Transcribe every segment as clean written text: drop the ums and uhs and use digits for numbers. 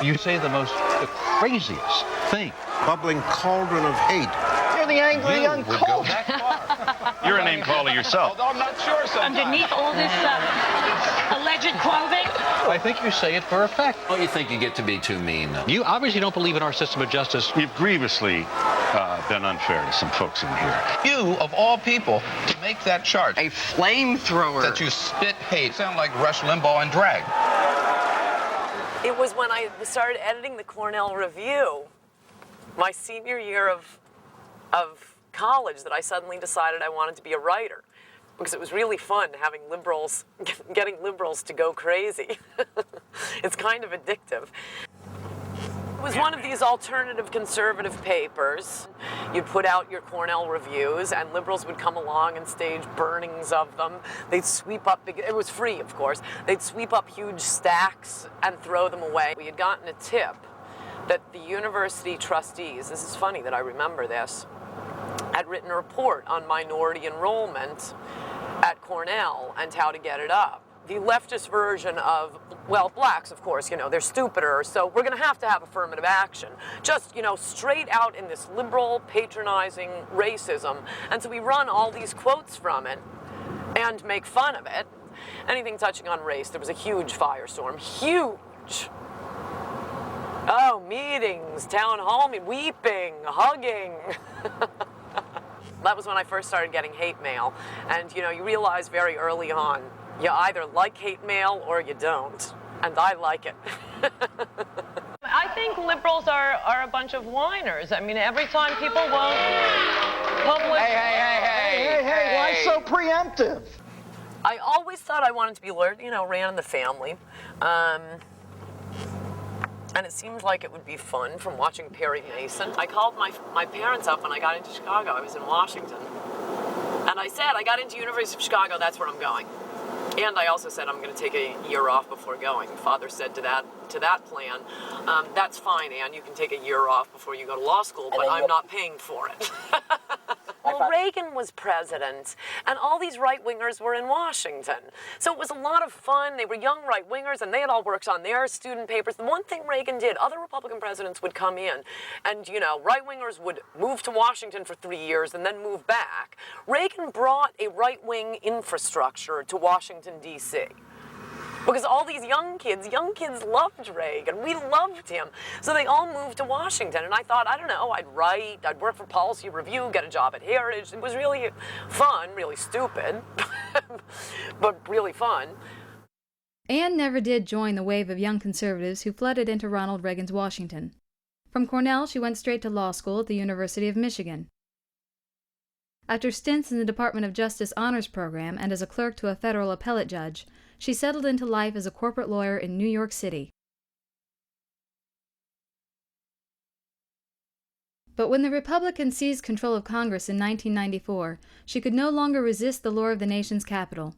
You say the craziest thing. Bubbling cauldron of hate. You're the angry young would go colt. that far. You're a name caller yourself. Although I'm not sure sometimes. Underneath all this alleged clothing? I think you say it for effect. Don't you think you get to be too mean, though? You obviously don't believe in our system of justice. You've grievously been unfair to some folks in here. You, of all people, to make that charge. A flamethrower. That you spit hate. Sound like Rush Limbaugh and drag. It was when I started editing the Cornell Review, my senior year of college, that I suddenly decided I wanted to be a writer, because it was really fun having liberals, getting liberals to go crazy. It's kind of addictive. It was one of these alternative conservative papers. You'd put out your Cornell reviews, and liberals would come along and stage burnings of them. They'd sweep up, it was free, of course, they'd sweep up huge stacks and throw them away. We had gotten a tip that the university trustees, this is funny that I remember this, had written a report on minority enrollment at Cornell and how to get it up. The leftist version of, well, blacks, of course, you know, they're stupider, so we're going to have affirmative action. Just, you know, straight out in this liberal, patronizing racism. And so we run all these quotes from it and make fun of it. Anything touching on race, there was a huge firestorm. Huge. Oh, meetings, town hall, weeping, hugging. That was when I first started getting hate mail. And, you know, you realize very early on, you either like hate mail or you don't. And I like it. I think liberals are a bunch of whiners. I mean, every time people won't publish... Hey, why so preemptive? I always thought I wanted to be a lawyer, you know, ran in the family. And it seemed like it would be fun from watching Perry Mason. I called my parents up when I got into Chicago. I was in Washington. And I said, I got into University of Chicago, that's where I'm going. And I also said I'm going to take a year off before going. Father said to that plan, that's fine, Ann, you can take a year off before you go to law school, but I'm not paying for it. Well, Reagan was president, and all these right-wingers were in Washington. So it was a lot of fun. They were young right-wingers, and they had all worked on their student papers. The one thing Reagan did, other Republican presidents would come in, and, you know, right-wingers would move to Washington for 3 years and then move back. Reagan brought a right-wing infrastructure to Washington, D.C., because all these young kids loved Reagan. We loved him. So they all moved to Washington. And I thought, I don't know, I'd write, I'd work for Policy Review, get a job at Heritage. It was really fun, really stupid, but really fun. Anne never did join the wave of young conservatives who flooded into Ronald Reagan's Washington. From Cornell, she went straight to law school at the University of Michigan. After stints in the Department of Justice Honors Program and as a clerk to a federal appellate judge, she settled into life as a corporate lawyer in New York City. But when the Republicans seized control of Congress in 1994, she could no longer resist the lure of the nation's capital.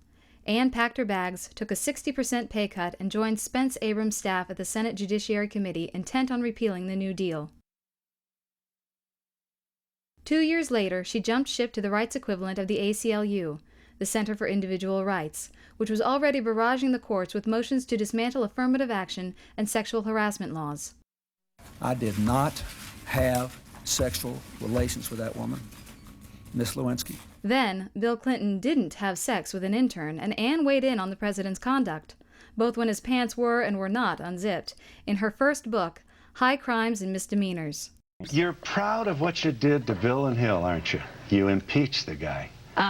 Anne packed her bags, took a 60% pay cut, and joined Spence Abrams' staff at the Senate Judiciary Committee, intent on repealing the New Deal. 2 years later, she jumped ship to the rights equivalent of the ACLU, the Center for Individual Rights, which was already barraging the courts with motions to dismantle affirmative action and sexual harassment laws. I did not have sexual relations with that woman, Miss Lewinsky. Then, Bill Clinton didn't have sex with an intern, and Anne weighed in on the president's conduct, both when his pants were and were not unzipped, in her first book, High Crimes and Misdemeanors. You're proud of what you did to Bill and Hill, aren't you? You impeached the guy.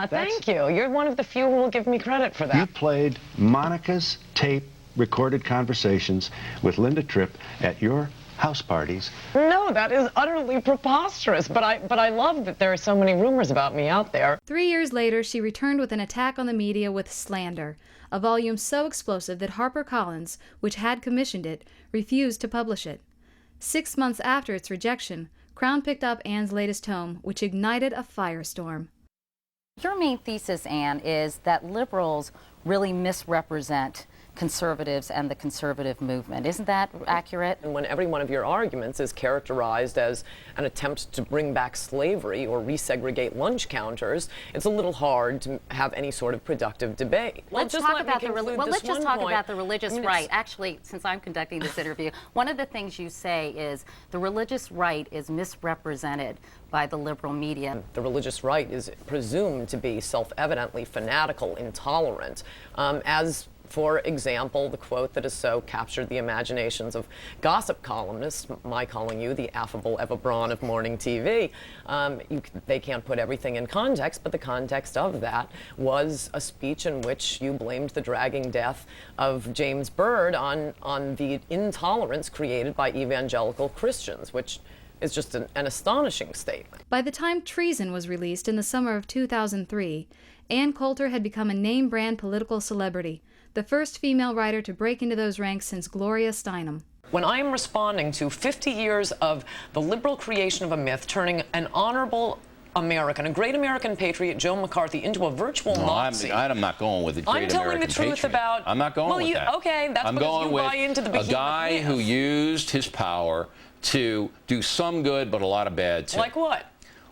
Thank you. You're one of the few who will give me credit for that. You played Monica's tape recorded conversations with Linda Tripp at your house parties. No, that is utterly preposterous, but I love that there are so many rumors about me out there. 3 years later, she returned with an attack on the media with Slander, a volume so explosive that HarperCollins, which had commissioned it, refused to publish it. 6 months after its rejection, Crown picked up Anne's latest tome, which ignited a firestorm. Your main thesis, Anne, is that liberals really misrepresent conservatives and the conservative movement. Isn't that accurate? And when every one of your arguments is characterized as an attempt to bring back slavery or resegregate lunch counters, it's a little hard to have any sort of productive debate. Let's just talk about the religious right. Actually, since I'm conducting this interview, one of the things you say is the religious right is misrepresented by the liberal media. The religious right is presumed to be self-evidently fanatical, intolerant, as for example, the quote that has so captured the imaginations of gossip columnists, my calling you the affable Eva Braun of morning TV. They can't put everything in context, but the context of that was a speech in which you blamed the dragging death of James Byrd on the intolerance created by evangelical Christians, which is just an astonishing statement. By the time Treason was released in the summer of 2003, Ann Coulter had become a name-brand political celebrity, the first female writer to break into those ranks since Gloria Steinem. When I am responding to 50 years of the liberal creation of a myth, turning an honorable American, a great American patriot, Joe McCarthy, into a virtual Nazi. I'm not going with the great I'm telling American the truth patriot. about. I'm not going with that. Okay, that's I'm because going you with buy into the a behemoth guy myth. who used his power to do some good, but a lot of bad too. Like what?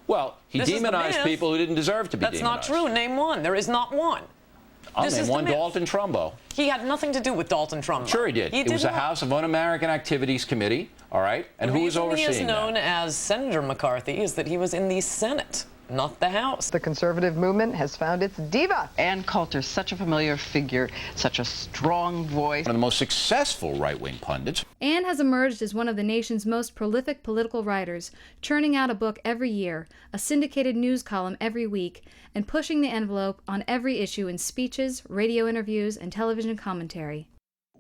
Well, he This is the demonized myth. people who didn't deserve to be That's demonized. not true. Name one. There is not one. I'll This name is one, the myth. Dalton Trumbo. He had nothing to do with Dalton Trumbo. Sure he did. It was a House of Un-American Activities Committee, all right? And who was overseeing The reason he is known that? as Senator McCarthy is that he was in the Senate, not the House. The conservative movement has found its diva. Ann Coulter, such a familiar figure, such a strong voice. One of the most successful right-wing pundits. Ann has emerged as one of the nation's most prolific political writers, churning out a book every year, a syndicated news column every week, and pushing the envelope on every issue in speeches, radio interviews, and television commentary.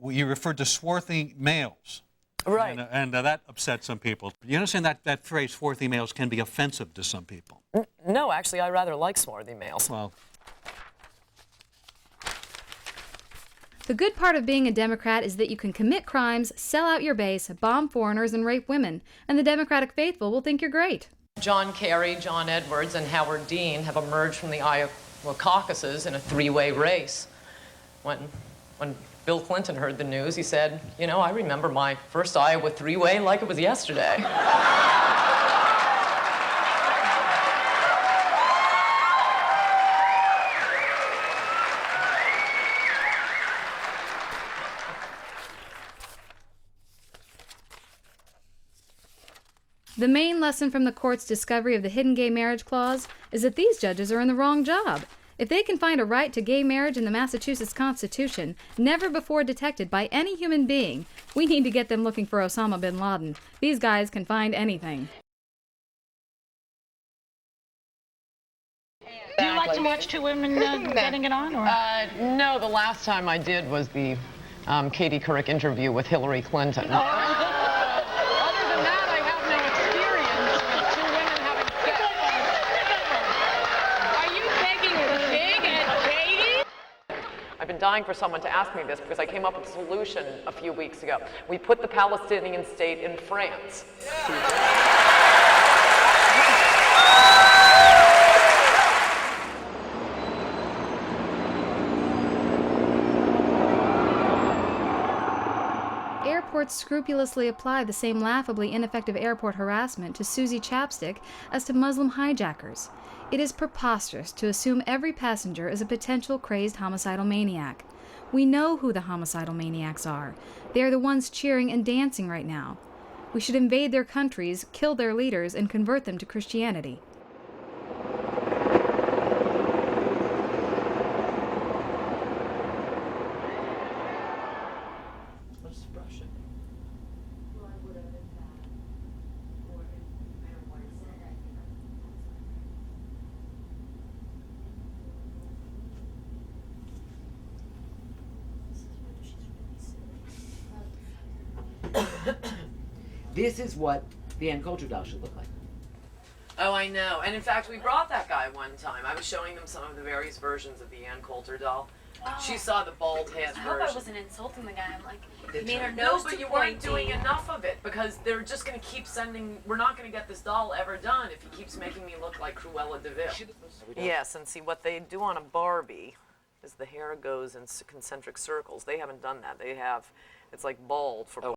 You referred to swarthy males. Right. And that upset some people. You understand that phrase, swarthy males, can be offensive to some people. No, actually, I rather like swarthy males. Well, the good part of being a Democrat is that you can commit crimes, sell out your base, bomb foreigners, and rape women, and the Democratic faithful will think you're great. John Kerry, John Edwards, and Howard Dean have emerged from the Iowa caucuses in a three-way race. When Bill Clinton heard the news, he said, you know, I remember my first Iowa three-way like it was yesterday. The main lesson from the court's discovery of the hidden gay marriage clause is that these judges are in the wrong job. If they can find a right to gay marriage in the Massachusetts Constitution, never before detected by any human being, we need to get them looking for Osama bin Laden. These guys can find anything. Do you like to watch two women getting it on? Or? No, the last time I did was the Katie Couric interview with Hillary Clinton. I've been dying for someone to ask me this because I came up with a solution a few weeks ago. We put the Palestinian state in France. Airports scrupulously apply the same laughably ineffective airport harassment to Susie Chapstick as to Muslim hijackers. It is preposterous to assume every passenger is a potential crazed homicidal maniac. We know who the homicidal maniacs are. They are the ones cheering and dancing right now. We should invade their countries, kill their leaders, and convert them to Christianity. This is what the Ann Coulter doll should look like. Oh, I know. And in fact, we brought that guy one time. I was showing them some of the various versions of the Ann Coulter doll. Oh. She saw the bald head I hope version. I wasn't insulting the guy. I'm like, you made her No, nose but too you weren't pointy. doing enough of it because they're just going to keep sending. We're not going to get this doll ever done if he keeps making me look like Cruella de Vil. Yes, and see what they do on a Barbie. is the hair goes in concentric circles. They haven't done that. They have, it's like bald for